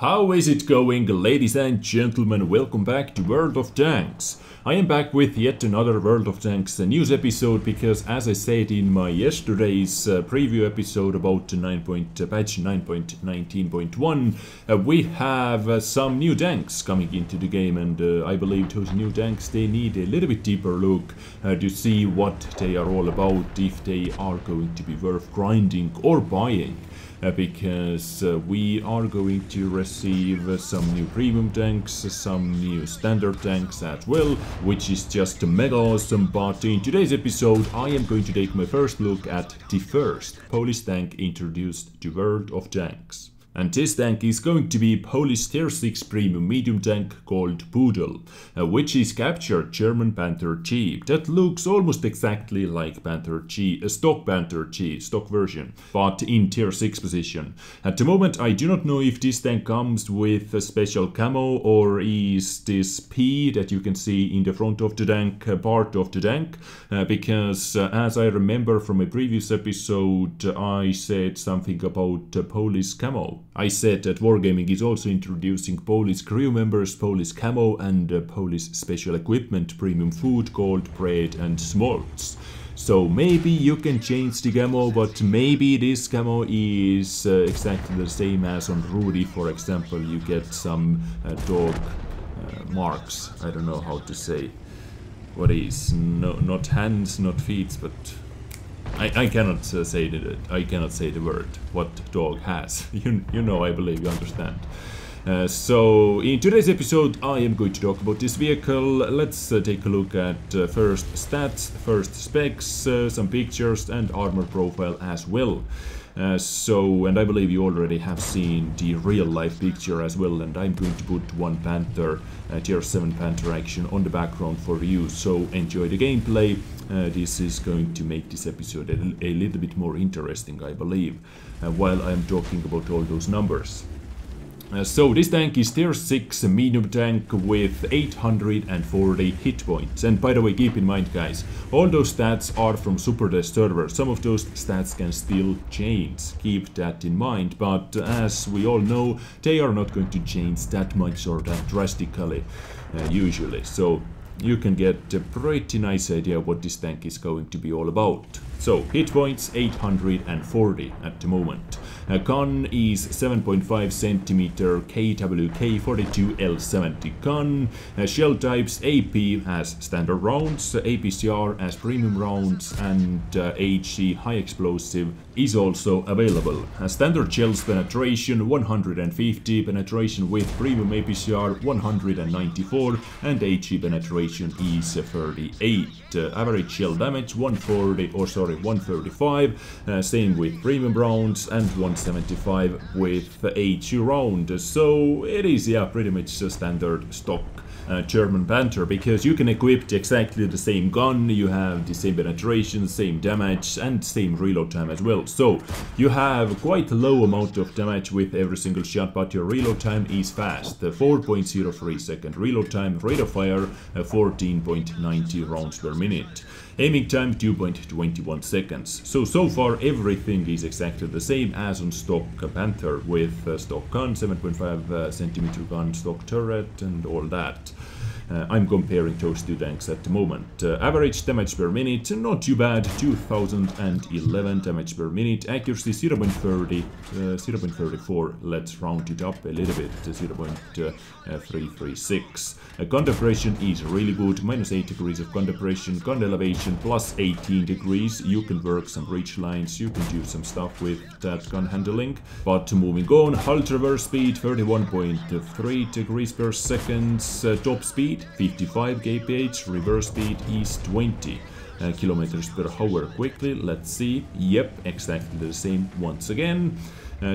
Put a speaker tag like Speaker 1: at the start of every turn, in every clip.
Speaker 1: How is it going, ladies and gentlemen? Welcome back to World of Tanks. I am back with yet another World of Tanks news episode because, as I said in my yesterday's preview episode about patch 9.19.1, we have some new tanks coming into the game, and I believe those new tanks, they need a little bit deeper look to see what they are all about, if they are going to be worth grinding or buying. Because we are going to receive some new premium tanks, some new standard tanks as well, which is just mega awesome. But in today's episode I am going to take my first look at the first Polish tank introduced to World of Tanks. And this tank is going to be Polish tier 6 premium medium tank called Pudel, which is captured German Panther G. That looks almost exactly like Panther G, stock Panther G, stock version, but in tier 6 position. At the moment I do not know if this tank comes with a special camo, or is this P that you can see in the front of the tank part of the tank, because as I remember from a previous episode I said something about Polish camo. I said that Wargaming is also introducing Polish crew members, Polish camo and Polish special equipment premium food called bread and smolts. So maybe you can change the camo, but maybe this camo is exactly the same as on Rudy, for example. You get some dog marks, I don't know how to say what is, no, not hands, not feet, but I cannot say that. I cannot say the word what dog has. You know, I believe you understand. So in today's episode I am going to talk about this vehicle. Let's take a look at first stats, first specs, some pictures and armor profile as well. And I believe you already have seen the real life picture as well, and I'm going to put one Panther, tier 7 Panther action on the background for you, so enjoy the gameplay. This is going to make this episode a little bit more interesting, I believe, while I'm talking about all those numbers. So this tank is tier 6 medium tank with 840 hit points. And by the way, keep in mind guys, all those stats are from Super Test server. Some of those stats can still change, keep that in mind, but as we all know, they are not going to change that much or that drastically usually. So you can get a pretty nice idea what this tank is going to be all about. So hit points 840 at the moment. Gun is 7.5 cm KWK 42L70 gun. Shell types AP as standard rounds, APCR as premium rounds, and HE high explosive is also available. Standard shells penetration 150, penetration with premium APCR 194, and HE penetration is 38. Average shell damage 135, same with premium rounds, and 175 with HE round. So it is, yeah, pretty much a standard stock German Panther, because you can equip exactly the same gun, you have the same penetration, same damage and same reload time as well. So you have quite a low amount of damage with every single shot, but your reload time is fast, 4.03 second reload time, rate of fire 14.90 rounds per minute. Aiming time 2.21 seconds. So far everything is exactly the same as on stock Panther, with stock gun, 7.5 cm gun, stock turret and all that. I'm comparing those two tanks at the moment. Average damage per minute, not too bad, 2011 damage per minute. Accuracy 0.30, 0.34, let's round it up a little bit, 0.336. Gun depression is really good, -8 degrees of gun depression, gun elevation +18 degrees. You can work some reach lines, you can do some stuff with that gun handling. But moving on, hull traverse speed 31.3 degrees per second, top speed 55 kph, reverse speed is 20 kilometers per hour. Quickly, let's see. Yep, exactly the same once again.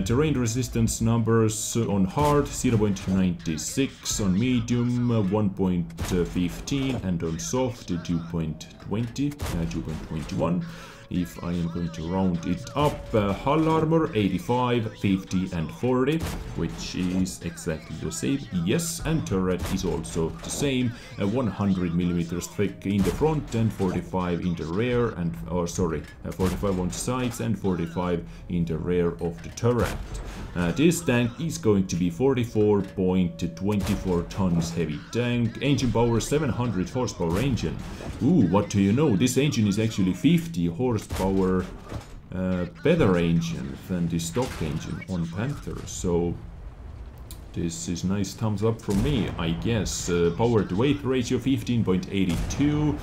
Speaker 1: Terrain resistance numbers on hard 0.96, on medium 1.15, and on soft 2.20, 2.21. if I am going to round it up. Hull armor 85, 50 and 40, which is exactly the same. Yes, and turret is also the same. 100 millimeters thick in the front and 45 in the rear, and 45 on the sides and 45 in the rear of the turret. This tank is going to be 44.24 tons heavy tank. Engine power 700 horsepower engine. Ooh, what do you know? This engine is actually 50 horsepower better engine than the stock engine on Panther. So this is nice thumbs up from me, I guess. Power to weight ratio 15.82.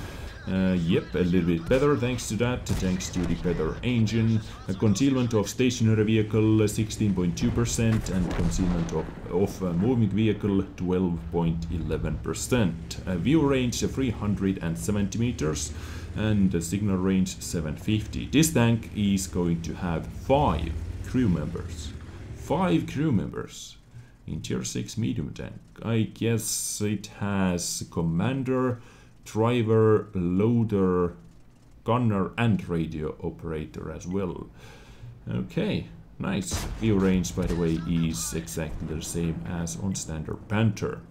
Speaker 1: Yep, a little bit better thanks to that, thanks to the better engine. Concealment of stationary vehicle 16.2% and concealment of moving vehicle 12.11%. View range 370 meters and signal range 750. This tank is going to have 5 crew members. 5 crew members in tier 6 medium tank. I guess it has commander, driver, loader, gunner and radio operator as well. Okay, nice. View range, by the way, is exactly the same as on standard Panther.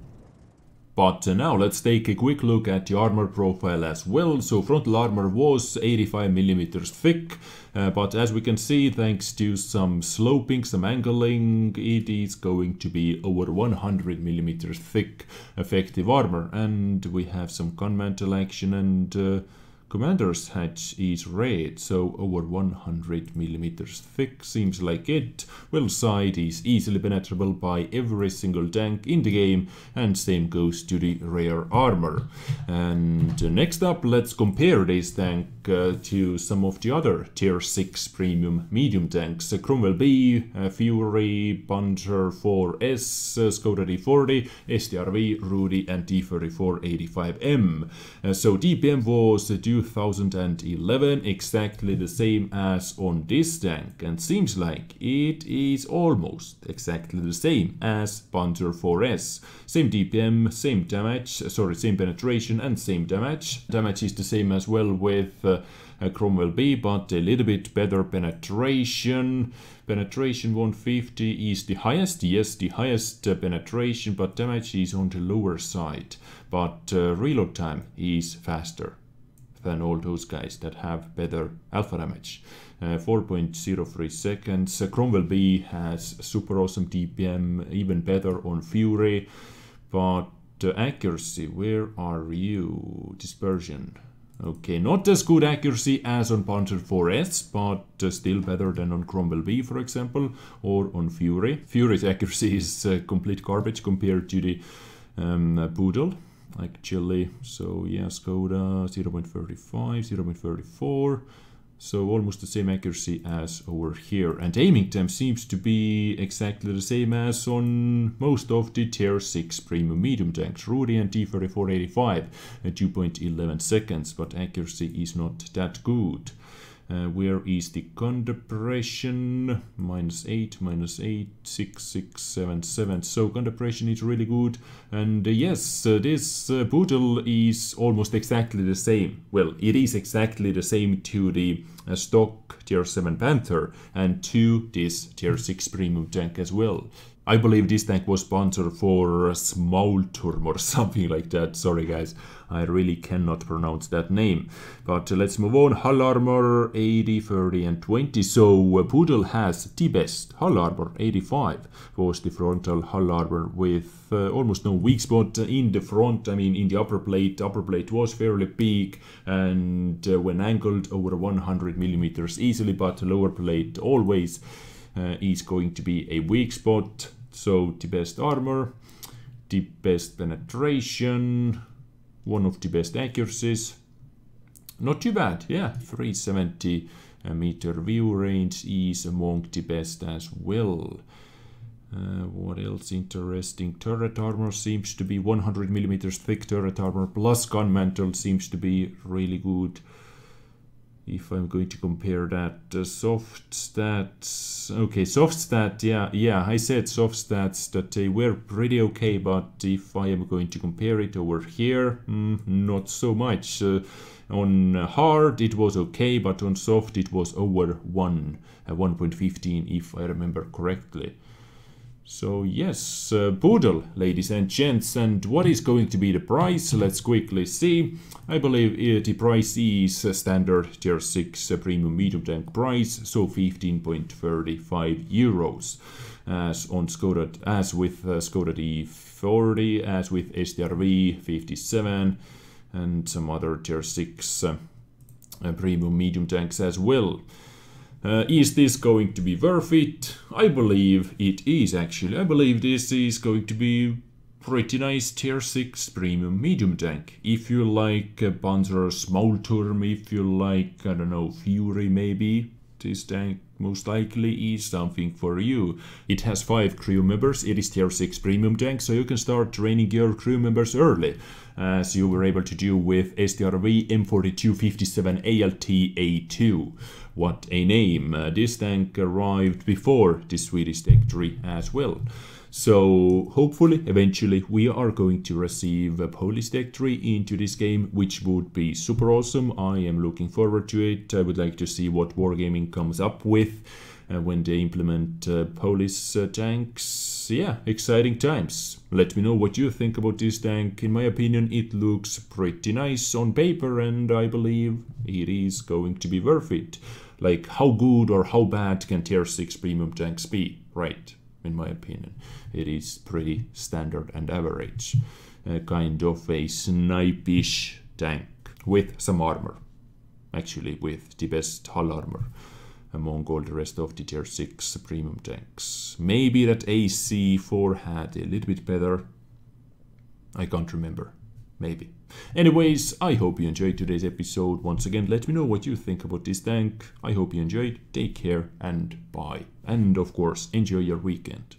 Speaker 1: But now let's take a quick look at the armor profile as well. So frontal armor was 85 millimeters thick, but as we can see, thanks to some sloping, some angling, it is going to be over 100 millimeters thick effective armor. And we have some gun mantle action, and commander's hatch is red, so over 100 millimeters thick seems like it. Well, side is easily penetrable by every single tank in the game, and same goes to the rear armor. And next up, let's compare this tank to some of the other tier 6 premium medium tanks. Cromwell B, Fury, Panther 4S, Skoda D40, STRV, Rudy and D3485M. So DPM was 2011, exactly the same as on this tank, and seems like it is almost exactly the same as Panther 4S. Same DPM, same damage, same penetration and same damage. Damage is the same as well with Cromwell B, but a little bit better penetration. Penetration 150 is the highest, yes, the highest penetration, but damage is on the lower side. But reload time is faster than all those guys that have better alpha damage. 4.03 seconds. Cromwell B has super awesome DPM, even better on Fury, but accuracy, where are you? Dispersion. Okay, not as good accuracy as on Panther 4S, but still better than on Cromwell B, for example, or on Fury. Fury's accuracy is complete garbage compared to the Pudel, actually. So yeah, Skoda 0.35, 0.34. So almost the same accuracy as over here. And aiming time seems to be exactly the same as on most of the tier 6 premium medium tanks. Rudy and D3485 at 2.11 seconds, but accuracy is not that good. Where is the gun depression? -8, 6, 6, 7, 7. So gun depression is really good. And yes, this Pudel is almost exactly the same. Well, it is exactly the same to the stock tier 7 Panther and to this tier 6 premium tank as well. I believe this tank was sponsored for Smaulturm or something like that. Sorry guys, I really cannot pronounce that name. But let's move on. Hull armor 80, 30 and 20. So Pudel has the best hull armor. 85 was the frontal hull armor with almost no weak spot in the front. I mean in the upper plate. Upper plate was fairly big and when angled over 100 millimeters easily, but lower plate always is going to be a weak spot. So the best armor, the best penetration, one of the best accuracies. Not too bad, yeah. 370 meter view range is among the best as well. What else interesting? Turret armor seems to be 100 millimeters thick turret armor plus gun mantle seems to be really good. If I'm going to compare that, soft stats, okay, soft stat, yeah, I said soft stats that they were pretty okay, but if I am going to compare it over here, not so much. On hard it was okay, but on soft it was over 1.15 if I remember correctly. So yes, Pudel, ladies and gents, and what is going to be the price? Let's quickly see. I believe the price is standard tier 6 premium medium tank price, so 15.35 euros. As on Skoda, as with Skoda D40, as with STRV 57, and some other tier 6 premium medium tanks as well. Is this going to be worth it? I believe it is actually. I believe this is going to be pretty nice tier 6 premium medium tank. If you like Panther Smolturm, if you like, I don't know, Fury maybe, this tank most likely is something for you. It has 5 crew members, it is tier 6 premium tank, so you can start training your crew members early, as you were able to do with STRV M4257 ALT-A2. What a name! This tank arrived before the Swedish Tech Tree as well. So hopefully, eventually, we are going to receive a Polish Tech Tree into this game, which would be super awesome. I am looking forward to it. I would like to see what Wargaming comes up with when they implement Polish tanks. Yeah, exciting times. Let me know what you think about this tank. In my opinion, it looks pretty nice on paper, and I believe it is going to be worth it. Like, how good or how bad can tier 6 premium tanks be, right? In my opinion, it is pretty standard and average. Kind of a snipe-ish tank with some armor. Actually, with the best hull armor among all the rest of the tier 6 premium tanks. Maybe that AC4 had a little bit better. I can't remember. Maybe. Anyways, I hope you enjoyed today's episode. Once again, let me know what you think about this tank. I hope you enjoyed. Take care and bye. And of course, enjoy your weekend.